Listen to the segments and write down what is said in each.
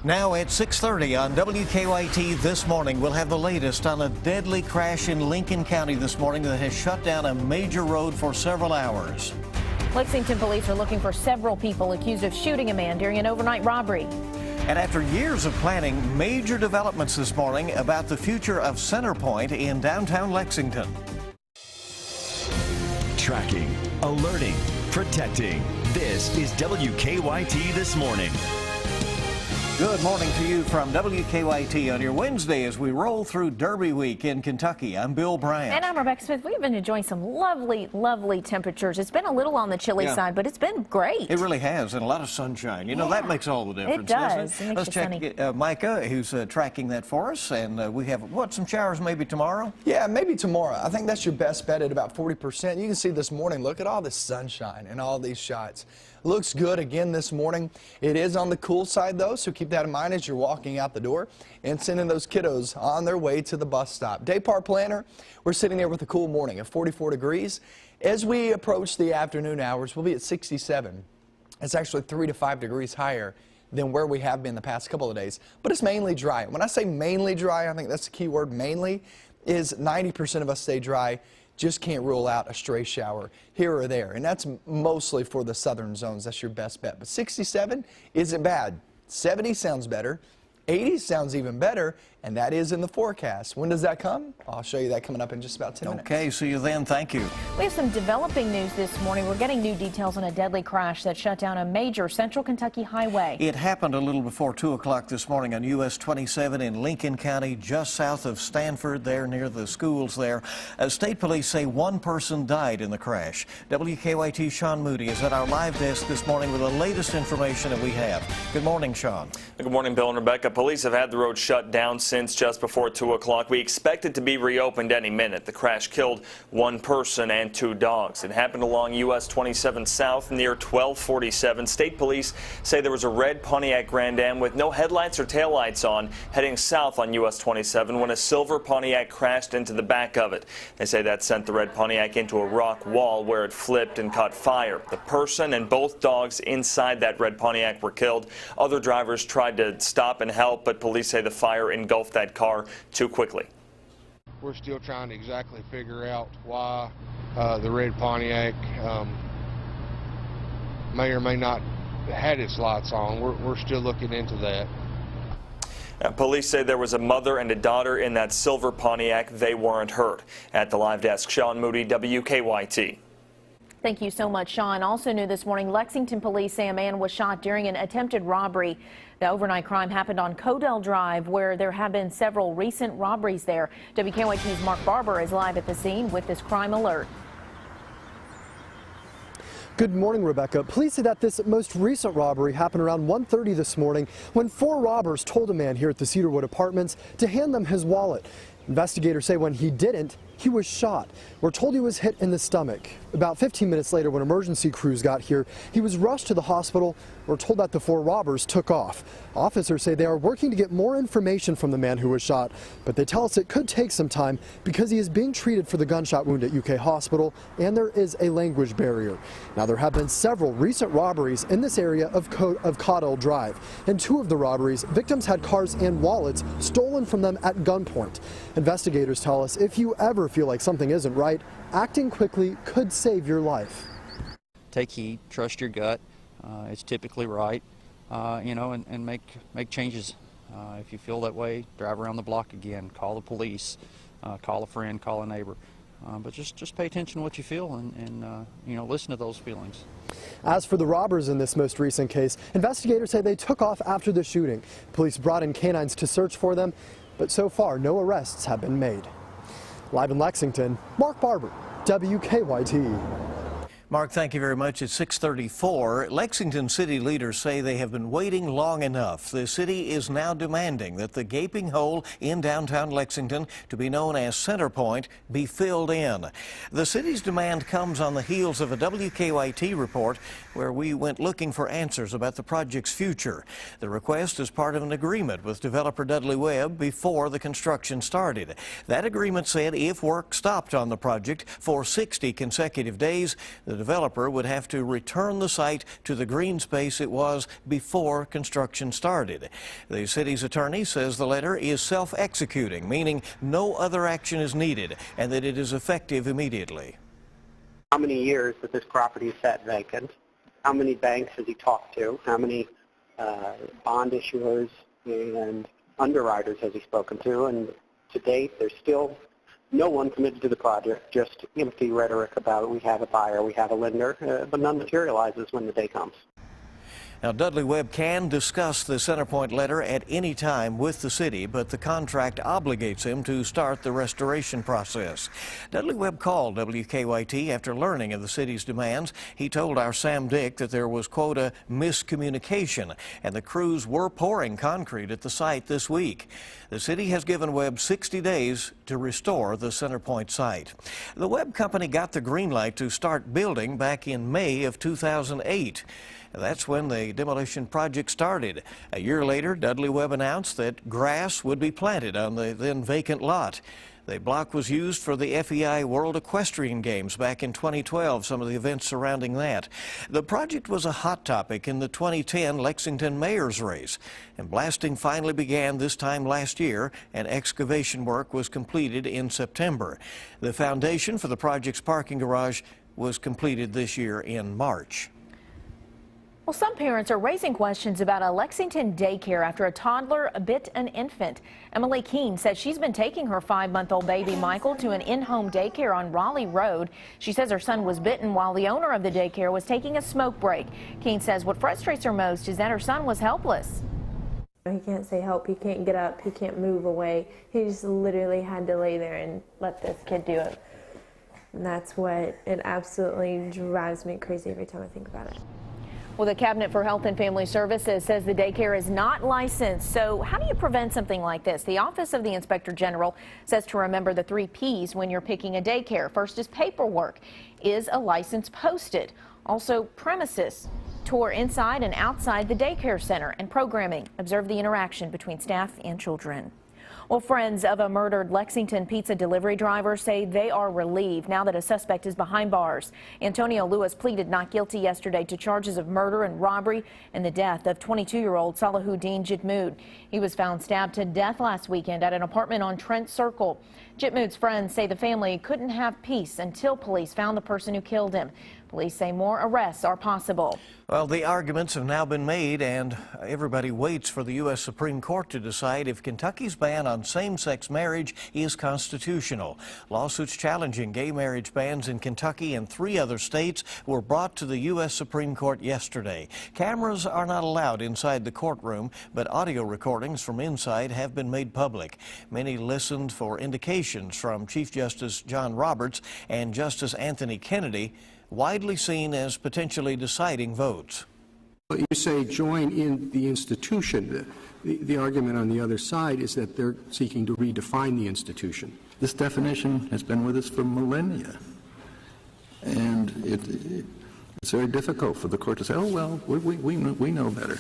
Now at 6:30 on WKYT this morning, we'll have the latest on a deadly crash in Lincoln County this morning that has shut down a major road for several hours. Lexington police are looking for several people accused of shooting a man during an overnight robbery. And after years of planning, major developments this morning about the future of Centerpoint in downtown Lexington. Tracking, alerting, protecting. This is WKYT This Morning. Good morning to you from WKYT on your Wednesday as we roll through Derby Week in Kentucky. I'm Bill Bryant. And I'm Rebecca Smith. We've been enjoying some lovely, lovely temperatures. It's been a little on the chilly side, but it's been great. It really has, and a lot of sunshine. You know, that makes all the difference. It does. Doesn't it? It makes Let's you check Micah, who's tracking that for us. And we have, some showers maybe tomorrow? Yeah, maybe tomorrow. I think that's your best bet at about 40%. You can see this morning, look at all this sunshine and all these shots. Looks good again this morning. It is on the cool side, though, so keep that in mind as you're walking out the door and sending those kiddos on their way to the bus stop. Day part planner, we're sitting there with a cool morning at 44 degrees. As we approach the afternoon hours, we'll be at 67. It's actually 3 to 5 degrees higher than where we have been the past couple of days, but it's mainly dry. When I say mainly dry, I think that's the key word, mainly, is 90% of us stay dry. Just can't rule out a stray shower here or there, and that's mostly for the southern zones. That's your best bet. But 67 isn't bad. 70 sounds better. 80 sounds even better, and that is in the forecast. When does that come? I'll show you that coming up in just about 10 minutes. Okay, see you then. Thank you. We have some developing news this morning. We're getting new details on a deadly crash that shut down a major central Kentucky highway. It happened a little before 2 o'clock this morning on US 27 in Lincoln County, just south of Stanford, there near the schools there. State police say one person died in the crash. WKYT Sean Moody is at our live desk this morning with the latest information that we have. Good morning, Sean. Good morning, Bill and Rebecca. Police have had the road shut down since just before 2 o'clock. We expect it to be reopened any minute. The crash killed one person and 2 dogs. It happened along US 27 South near 1247. State police say there was a red Pontiac Grand Am with no headlights or taillights on heading south on US 27 when a silver Pontiac crashed into the back of it. They say that sent the red Pontiac into a rock wall where it flipped and caught fire. The person and both dogs inside that red Pontiac were killed. Other drivers tried to stop and help, but police say the fire engulfed that car too quickly. We're still trying to exactly figure out why the red Pontiac may or may not had its lights on. We're still looking into that. Police say there was a mother and a daughter in that silver Pontiac. They weren't hurt. At the live desk, Sean Moody, WKYT. Thank you so much, Sean. Also new this morning, Lexington police say a man was shot during an attempted robbery. The overnight crime happened on Codell Drive, where there have been several recent robberies there. WKYT's Mark Barber is live at the scene with this crime alert. Good morning, Rebecca. Police say that this most recent robbery happened around 1:30 this morning when 4 robbers told a man here at the Cedarwood Apartments to hand them his wallet. Investigators say when he didn't, he was shot. We're told he was hit in the stomach. About 15 minutes later, when emergency crews got here, he was rushed to the hospital. We're told that the 4 robbers took off. Officers say they are working to get more information from the man who was shot, but they tell us it could take some time because he is being treated for the gunshot wound at UK Hospital, and there is a language barrier. Now, there have been several recent robberies in this area of Codell Drive. In 2 of the robberies, victims had cars and wallets stolen from them at gunpoint. Investigators tell us if you ever feel like something isn't right, acting quickly could save your life. Take heed, trust your gut. It's typically right, and make changes. If you feel that way, drive around the block again, call the police, call a friend, call a neighbor. But just pay attention to what you feel and listen to those feelings. As for the robbers in this most recent case, investigators say they took off after the shooting. Police brought in canines to search for them, but so far no arrests have been made. Live in Lexington, Mark Barber, WKYT. Mark, thank you very much. It's 6:34. Lexington city leaders say they have been waiting long enough. The city is now demanding that the gaping hole in downtown Lexington, to be known as Centerpoint, be filled in. The city's demand comes on the heels of a WKYT report where we went looking for answers about the project's future. The request is part of an agreement with developer Dudley Webb before the construction started. That agreement said if work stopped on the project for 60 consecutive days, the the developer would have to return the site to the green space it was before construction started. The city's attorney says the letter is self-executing, meaning no other action is needed and that it is effective immediately. How many years that this property is sat vacant? How many banks has he talked to? How many bond issuers and underwriters has he spoken to? And to date, there's still no one committed to the project, just empty rhetoric about we have a buyer, we have a lender, but none materializes when the day comes. Now, Dudley Webb can discuss the CenterPoint letter at any time with the city, but the contract obligates him to start the restoration process. Dudley Webb called WKYT after learning of the city's demands. He told our Sam Dick that there was, quote, a miscommunication, and the crews were pouring concrete at the site this week. The city has given Webb 60 days to restore the CenterPoint site. The Webb company got the green light to start building back in May of 2008. That's when the demolition project started. A year later, Dudley Webb announced that grass would be planted on the then vacant lot. The block was used for the FEI World Equestrian Games back in 2012, some of the events surrounding that. The project was a hot topic in the 2010 Lexington mayor's race, and blasting finally began this time last year, and excavation work was completed in September. The foundation for the project's parking garage was completed this year in March. Well, some parents are raising questions about a Lexington daycare after a toddler bit an infant. Emily Keene says she's been taking her 5-month-old baby Michael to an in-home daycare on Raleigh Road. She says her son was bitten while the owner of the daycare was taking a smoke break. Keene says what frustrates her most is that her son was helpless. He can't say help, he can't get up, he can't move away. He just literally had to lay there and let this kid do it. And that's what it absolutely drives me crazy every time I think about it. Well, the Cabinet for Health and Family Services says the daycare is not licensed. So how do you prevent something like this? The Office of the Inspector General says to remember the 3 P's when you're picking a daycare. First is paperwork. Is a license posted? Also, premises. Tour inside and outside the daycare center, and programming. Observe the interaction between staff and children. Well, friends of a murdered Lexington pizza delivery driver say they are relieved now that a suspect is behind bars. Antonio Lewis pleaded not guilty yesterday to charges of murder and robbery and the death of 22-year-old Salahuddin Jitmood. He was found stabbed to death last weekend at an apartment on Trent Circle. Jitmood's friends say the family couldn't have peace until police found the person who killed him. Police say more arrests are possible. Well, the arguments have now been made, and everybody waits for the U.S. Supreme Court to decide if Kentucky's ban on same-sex marriage is constitutional. Lawsuits challenging gay marriage bans in Kentucky and 3 other states were brought to the U.S. Supreme Court yesterday. Cameras are not allowed inside the courtroom, but audio recordings from inside have been made public. Many listened for indications from Chief Justice John Roberts and Justice Anthony Kennedy, widely seen as potentially deciding votes. You say join in the institution. The argument on the other side is that they're seeking to redefine the institution. This definition has been with us for millennia, and it's very difficult for the court to say, oh, well, we know better.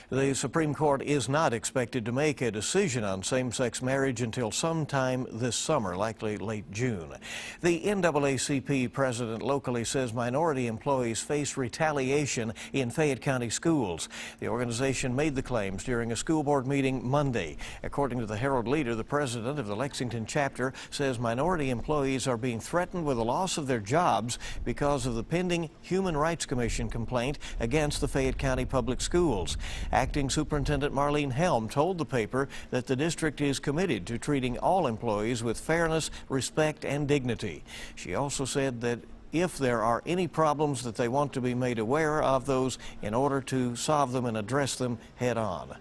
The Supreme Court is not expected to make a decision on same-sex marriage until sometime this summer, likely late June. The NAACP president locally says minority employees face retaliation in Fayette County schools. The organization made the claims during a school board meeting Monday. According to the Herald Leader, the president of the Lexington chapter says minority employees are being threatened with the loss of their jobs because of the pending Human Rights Commission complaint against the Fayette County Public Schools. Acting Superintendent Marlene Helm told the paper that the district is committed to treating all employees with fairness, respect, and dignity. She also said that if there are any problems that they want to be made aware of those in order to solve them and address them head on.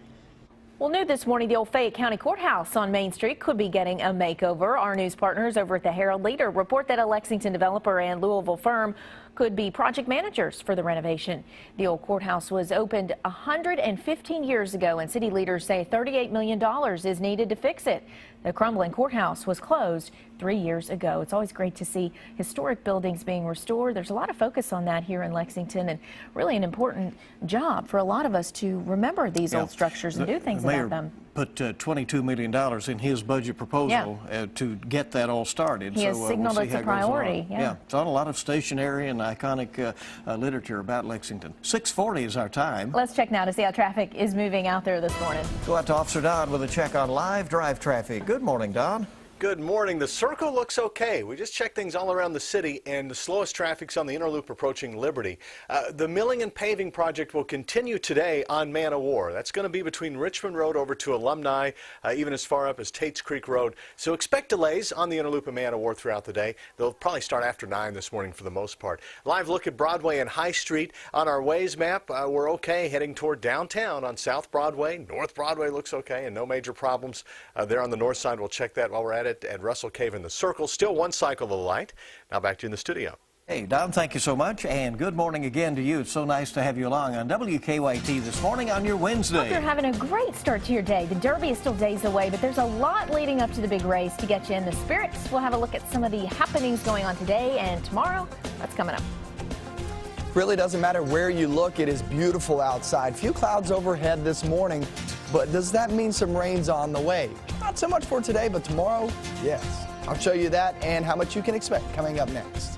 Well, new this morning, the old Fayette County Courthouse on Main Street could be getting a makeover. Our news partners over at the Herald Leader report that a Lexington developer and Louisville firm could be project managers for the renovation. The old courthouse was opened 115 years ago, and city leaders say $38 million is needed to fix it. The crumbling courthouse was closed 3 years ago. It's always great to see historic buildings being restored. There's a lot of focus on that here in Lexington, and really an important job for a lot of us to remember these old structures and do things about them. put $22 million in his budget proposal to get that all started. He has signaled it's a priority. Yeah, it's on a lot of stationary and iconic literature about Lexington. 6:40 is our time. Let's check now to see how traffic is moving out there this morning. Go out to Officer Don with a check on live drive traffic. Good morning, Don. Good morning. The Circle looks okay. We just checked things all around the city, and the slowest traffic's on the inner loop approaching Liberty. The milling and paving project will continue today on Man o' War. That's going to be between Richmond Road over to Alumni, even as far up as Tate's Creek Road. So expect delays on the inner loop of Man o' War throughout the day. They'll probably start after 9 this morning for the most part. Live look at Broadway and High Street. On our Waze map, we're okay heading toward downtown on South Broadway. North Broadway looks okay and no major problems there on the north side. We'll check that while we're at it. At Russell Cave in the Circle, still one cycle of light. Now back to you in the studio. Hey, Don, thank you so much, and good morning again to you. It's so nice to have you along on WKYT this morning on your Wednesday. Hope you're having a great start to your day. The Derby is still days away, but there's a lot leading up to the big race to get you in the spirits. We'll have a look at some of the happenings going on today and tomorrow. That's coming up. Really doesn't matter where you look, it is beautiful outside. Few clouds overhead this morning, but does that mean some rain's on the way? Not so much for today, but tomorrow, yes. I'll show you that and how much you can expect coming up next.